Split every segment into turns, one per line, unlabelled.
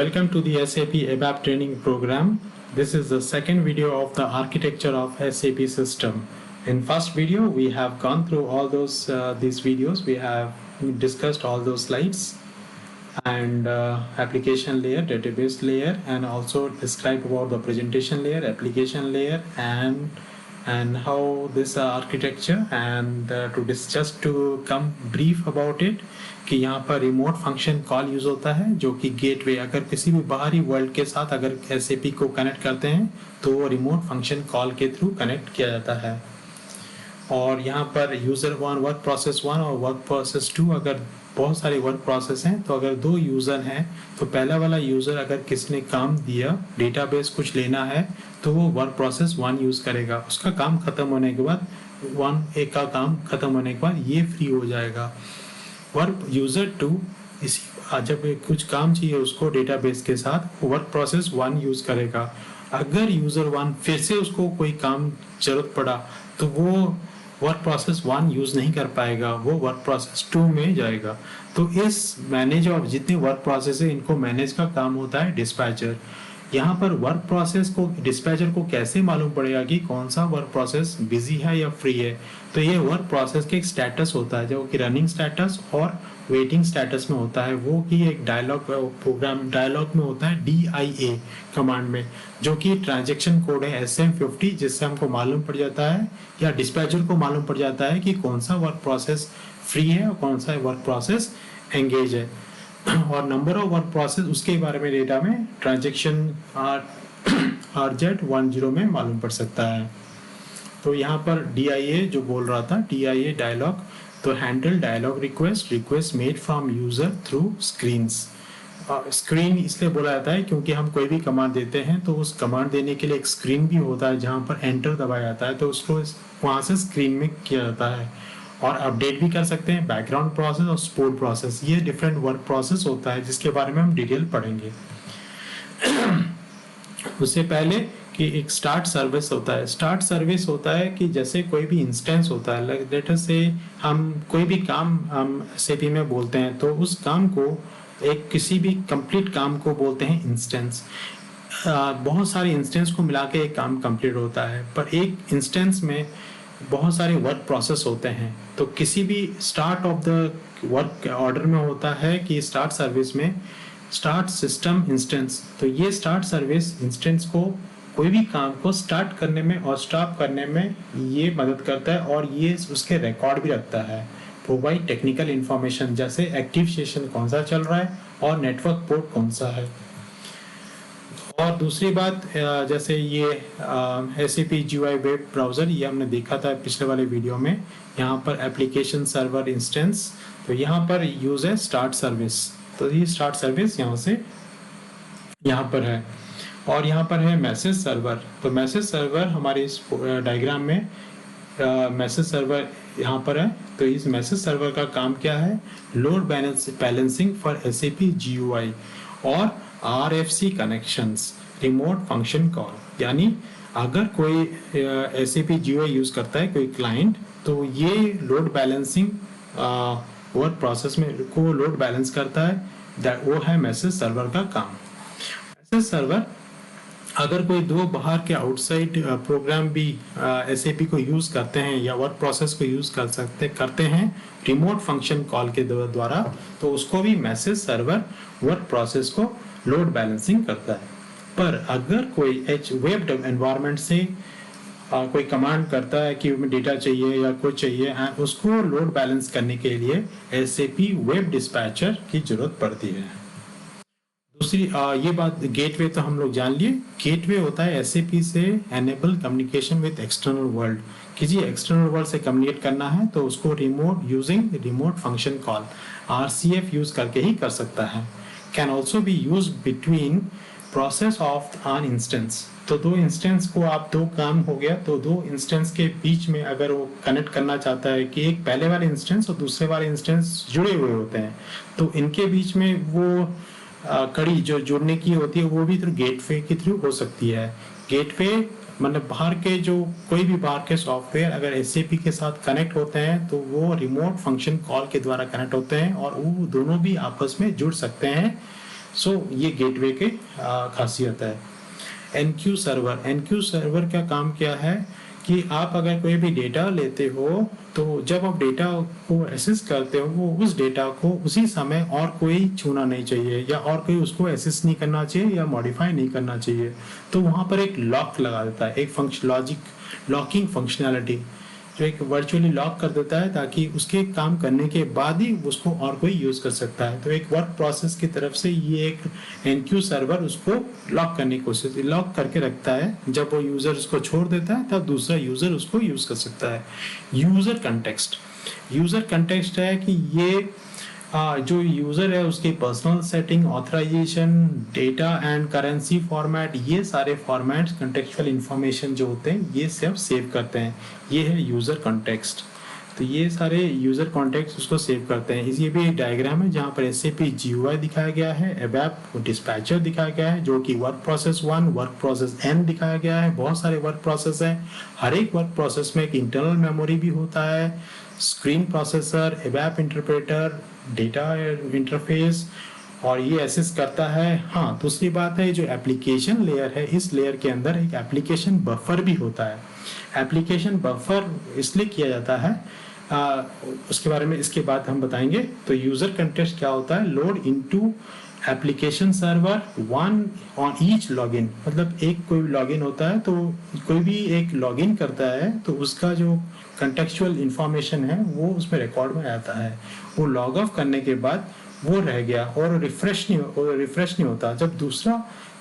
Welcome to the SAP ABAP training program. This is the second video of the architecture of SAP system. In first video, we have gone through all these videos. We have discussed all those slides and application layer, database layer, and also describe about the presentation layer, application layer, and how this architecture and just to come brief about it कि यहाँ पर remote function call use होता है जो कि gateway अगर किसी भी बाहरी वर्ल्ड के साथ अगर SAP को कनेक्ट करते हैं तो वो रिमोट फंक्शन कॉल के थ्रू कनेक्ट किया जाता है। और यहाँ पर user one, work process one और वर्क प्रोसेस टू, अगर बहुत सारे वर्क प्रोसेस हैं तो अगर दो यूजर हैं तो पहला वाला यूजर अगर किसने काम दिया डेटाबेस कुछ लेना है तो वो वर्क प्रोसेस वन यूज करेगा। उसका काम खत्म होने के बाद एक का काम खत्म होने के बाद ये फ्री हो जाएगा। वर्क यूजर टू इसी जब कुछ काम चाहिए उसको डेटाबेस के साथ वर्क प्रोसेस वन यूज करेगा। अगर यूजर वन फिर से उसको कोई काम जरूरत पड़ा तो वो वर्क प्रोसेस वन यूज नहीं कर पाएगा, वो वर्क प्रोसेस टू में जाएगा। तो इस मैनेज और जितने वर्क प्रोसेस है इनको मैनेज का काम होता है डिस्पैचर। यहाँ पर वर्क प्रोसेस को डिस्पैचर को कैसे मालूम पड़ेगा कि कौन सा वर्क प्रोसेस बिजी है या फ्री है? तो ये वर्क प्रोसेस के एक स्टेटस होता है जो कि रनिंग स्टेटस और वेटिंग स्टेटस में होता है। वो कि एक डायलॉग प्रोग्राम डायलॉग में होता है DIA कमांड में, जो कि ट्रांजैक्शन कोड है SM50, जिससे हमको मालूम पड़ जाता है या डिस्पैचर को मालूम पड़ जाता है कि कौन सा वर्क प्रोसेस फ्री है और कौन सा वर्क प्रोसेस एंगेज है। और नंबर ऑफ वर्क प्रोसेस उसके बारे में डेटा में ट्रांजैक्शन RZ10 में मालूम पड़ सकता है। तो यहाँ पर DIA जो बोल रहा था, DIA डायलॉग, तो handle dialogue request made from user through screens. Screen इसलिए बोला जाता है क्योंकि हम कोई भी कमांड देते हैं तो उस कमांड देने के लिए एक स्क्रीन भी होता है जहाँ पर एंटर दबाया जाता है, तो उसको वहाँ से स्क्रीन में किया जाता है। और अपडेट भी कर सकते हैं बैकग्राउंड प्रोसेस और सपोर्ट प्रोसेस, ये डिफरेंट वर्क प्रोसेस होता है जिसके बारे में हम डिटेल पढ़ेंगे। उससे पहले कि एक स्टार्ट सर्विस होता है। स्टार्ट सर्विस होता है कि जैसे कोई भी इंस्टेंस होता है, लाइक लेट अस से हम कोई भी काम हम SAP में बोलते हैं तो उस काम को एक किसी भी कंप्लीट काम को बोलते हैं इंस्टेंस। बहुत सारे इंस्टेंस को मिला के एक काम कंप्लीट होता है, पर एक इंस्टेंस में बहुत सारे वर्क प्रोसेस होते हैं। तो किसी भी start of the work order में होता है कि स्टार्ट सर्विस में स्टार्ट सिस्टम इंस्टेंस, तो ये स्टार्ट सर्विस इंस्टेंस को कोई भी काम को स्टार्ट करने में और स्टॉप करने में ये मदद करता है और ये उसके रिकॉर्ड भी रखता है। प्रोवाइड टेक्निकल इंफॉर्मेशन, जैसे एक्टिव सेशन कौन सा चल रहा है और नेटवर्क पोर्ट कौन सा है। और दूसरी बात, जैसे ये SAP GUI वेब ब्राउजर, ये हमने देखा था पिछले वाले वीडियो में। यहाँ पर एप्लीकेशन सर्वर इंस्टेंस, तो यहाँ पर यूज है स्टार्ट सर्विस, तो ये स्टार्ट सर्विस यहाँ से यहाँ पर है। और यहाँ पर है मैसेज सर्वर, तो मैसेज सर्वर हमारे इस डायग्राम में मैसेज सर्वर यहाँ पर है। तो इस मैसेज सर्वर का काम क्या है? Load balancing for SAP GUI और RFC connections, remote function call. यानी अगर कोई SAP GUI यूज करता है कोई क्लाइंट, तो ये लोड बैलेंसिंग वर्क प्रोसेस में को लोड बैलेंस करता है, वो है मैसेज सर्वर का काम। मैसेज सर्वर अगर कोई दो बाहर के आउटसाइड प्रोग्राम भी SAP को यूज करते हैं या वर्क प्रोसेस को यूज करते हैं रिमोट फंक्शन कॉल के द्वारा, तो उसको भी मैसेज सर्वर वर्क प्रोसेस को लोड बैलेंसिंग करता है। पर अगर कोई वेब एनवायरनमेंट से कोई कमांड करता है कि डेटा चाहिए या कुछ चाहिए, उसको लोड बैलेंस करने के लिए SAP वेब डिस्पैचर की जरूरत पड़ती है। दूसरी ये बात, गेटवे तो हम लोग जान लिए। गेटवे होता है SAP से enable communication with external world. किसी एक्सटर्नल वर्ल्ड से कम्युनिकेट करना है तो उसको remote function call RCF use करके ही कर सकता है। Can also be use between process of an instance, तो दो इंस्टेंस को आप दो काम हो गया तो दो इंस्टेंस के बीच में अगर वो कनेक्ट करना चाहता है कि एक पहले वाले इंस्टेंस और दूसरे वाले इंस्टेंस जुड़े हुए होते हैं, तो इनके बीच में वो कड़ी जो जुड़ने की होती है वो भी थ्रू गेटवे के थ्रू हो सकती है। गेटवे मतलब बाहर के जो कोई भी बाहर के सॉफ्टवेयर अगर SAP के साथ कनेक्ट होते हैं तो वो रिमोट फंक्शन कॉल के द्वारा कनेक्ट होते हैं और वो दोनों भी आपस में जुड़ सकते हैं सो ये गेटवे के खासियत है। एनक्यू सर्वर का काम क्या है कि आप अगर कोई भी डेटा लेते हो तो जब आप डेटा को एक्सेस करते हो वो उस डेटा को उसी समय और कोई छूना नहीं चाहिए या और कोई उसको एक्सेस नहीं करना चाहिए या मॉडिफाई नहीं करना चाहिए। तो वहां पर एक लॉक लगा देता है, एक लॉकिंग फंक्शनैलिटी जो एक वर्चुअली लॉक कर देता है ताकि उसके काम करने के बाद ही उसको और कोई यूज कर सकता है। तो एक वर्क प्रोसेस की तरफ से ये एक एनक्यू सर्वर उसको लॉक करने की कोशिश लॉक करके रखता है। जब वो यूजर उसको छोड़ देता है तब दूसरा यूजर उसको यूज कर सकता है। यूजर कंटेक्स्ट है कि ये जो यूजर है उसके personal setting, authorisation, data and currency format, ये सारे फॉर्मेट्स कंटेक्चुअल इंफॉर्मेशन जो होते हैं ये सब सेव करते हैं। ये है यूजर कॉन्टेक्स्ट। तो ये सारे यूजर कॉन्टेक्स्ट उसको सेव करते हैं। ये भी एक डायग्राम है जहाँ पर SAP GUI दिखाया गया है, ABAP डिस्पैचर दिखाया गया है जो कि work process 1, work process N दिखाया गया है। बहुत सारे वर्क प्रोसेस हैं। हर एक वर्क प्रोसेस में एक इंटरनल मेमोरी भी होता है, screen processor, ABAP interpreter, data interface, और ये एसेस करता है। हाँ, दूसरी बात है जो एप्लीकेशन लेयर है, इस लेयर के अंदर एक एप्लीकेशन बफर भी होता है। एप्लीकेशन बफर इसलिए किया जाता है, उसके बारे में इसके बाद हम बताएंगे। तो यूजर कंटेक्स्ट क्या होता है? Load into application server one on each login, मतलब एक कोई लॉगिन होता है तो कोई भी एक लॉगिन करता है तो उसका जो कंटेक्चुअल इंफॉर्मेशन है वो उसमें रिकॉर्ड में आता है। वो लॉग ऑफ करने के बाद वो रह गया और रिफ्रेश नहीं होता। जब दूसरा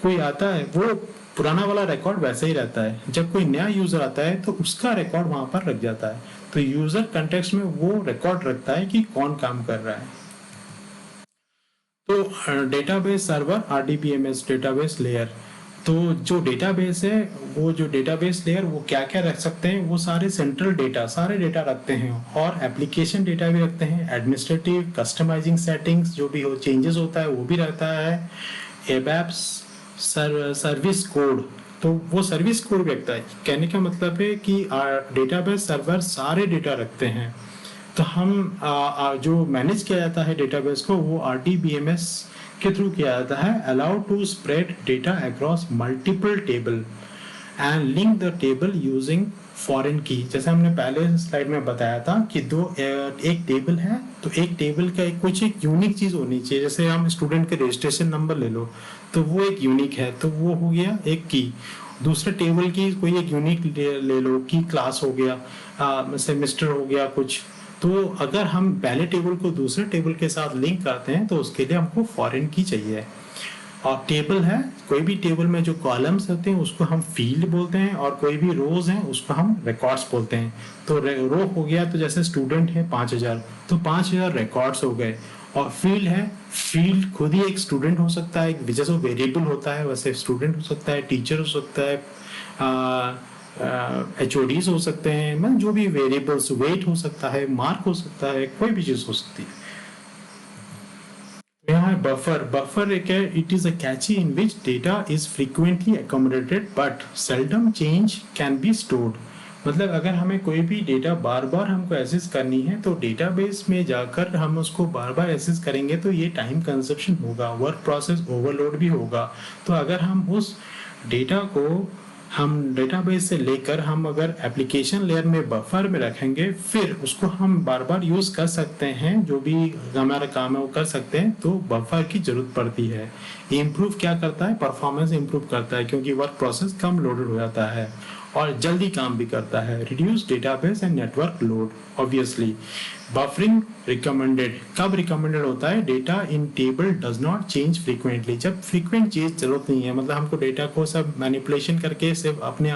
कोई आता है वो पुराना वाला रिकॉर्ड वैसे ही रहता है। जब कोई नया यूजर आता है तो उसका रिकॉर्ड वहां पर रख जाता है। तो यूजर कंटेक्स्ट में वो रिकॉर्ड रखता है कि कौन काम कर रहा है। तो database server, RDBMS database layer. तो जो डेटाबेस है वो जो डेटाबेस लेयर वो क्या क्या रख सकते हैं? वो सारे सेंट्रल डेटा, सारे डेटा रखते हैं और एप्लीकेशन डेटा भी रखते हैं। एडमिनिस्ट्रेटिव, कस्टमाइजिंग सेटिंग्स जो भी हो चेंजेस होता है वो भी रहता है। ABAP सर्विस कोड, तो वो सर्विस कोड भी रखता है। कहने का मतलब है कि डेटाबेस सर्वर सारे डेटा रखते हैं। तो हम जो मैनेज किया जाता है डेटाबेस को वो RDBMS के थ्रू किया जाता है। Allow to spread data across multiple table and link the table using foreign key. जैसे हमने पहले स्लाइड में बताया था कि एक टेबल है तो एक टेबल का एक यूनिक चीज होनी चाहिए। जैसे हम स्टूडेंट के रजिस्ट्रेशन नंबर ले लो तो वो एक यूनिक है, तो वो हो गया एक की। दूसरे टेबल की कोई एक यूनिक ले लो, की क्लास हो गया, सेमेस्टर हो गया कुछ। तो अगर हम पहले टेबल को दूसरे टेबल के साथ लिंक करते हैं तो उसके लिए हमको फॉरेन की चाहिए। और टेबल है, कोई भी टेबल में जो कॉलम्स होते हैं उसको हम फील्ड बोलते हैं और कोई भी रोज हैं उसको हम रिकॉर्ड्स बोलते हैं। तो रो हो गया तो जैसे स्टूडेंट है 5000, तो 5000 रिकॉर्ड्स हो गए। और फील्ड है, फील्ड खुद ही एक स्टूडेंट हो सकता है, जैसे वेरिएबल होता है वैसे स्टूडेंट हो सकता है, टीचर हो सकता है, HODs हो सकते हैं, मतलब जो भी वेरिएबल्स, वेट हो सकता है, मार्क हो सकता है, कोई भी चीज हो सकती है। यहाँ है बफर एक है, it is a cache in which data is frequently accommodated but seldom change can be stored. मतलब अगर हमें कोई भी डेटा बार बार हमको एक्सेस करनी है तो डेटाबेस में जाकर हम उसको बार बार एक्सेस करेंगे तो ये टाइम कंजप्शन होगा, वर्क प्रोसेस ओवरलोड भी होगा। तो अगर हम उस डेटा को हम डेटाबेस से लेकर हम अगर एप्लीकेशन लेयर में बफर में रखेंगे फिर उसको हम बार बार यूज कर सकते हैं, जो भी हमारा काम है वो कर सकते हैं। तो बफर की जरूरत पड़ती है। इम्प्रूव क्या करता है? परफॉर्मेंस इम्प्रूव करता है क्योंकि वर्क प्रोसेस कम लोडेड हो जाता है और जल्दी काम भी करता है। Reduce database and network load. Obviously buffering recommended कब रिकमेंडेड होता है? Data in table does not change frequently, जब फ्रीक्वेंट चीज जरूरत नहीं है, मतलब हमको डेटा को सब मैनिपुलेशन करके सिर्फ अपने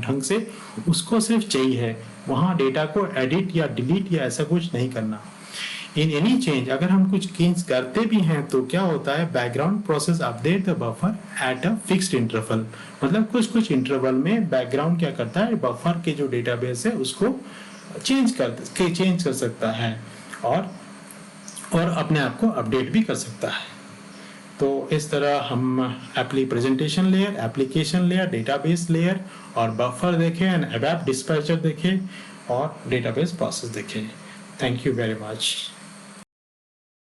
ढंग से उसको सिर्फ चाहिए, वहां डेटा को एडिट या डिलीट या ऐसा कुछ नहीं करना। इन एनी चेंज, अगर हम कुछ चेंज करते भी हैं तो क्या होता है? Background process update the buffer at a fixed interval, मतलब कुछ इंटरवल में बैकग्राउंड क्या करता है? बफर के जो डेटाबेस है उसको चेंज कर सकता है और अपने आप को अपडेट भी कर सकता है। तो इस तरह हम presentation layer, application layer, database layer और बफर देखें एंड ABAP डिस्पैचर देखें और डेटाबेस प्रोसेस देखें। Thank you very much.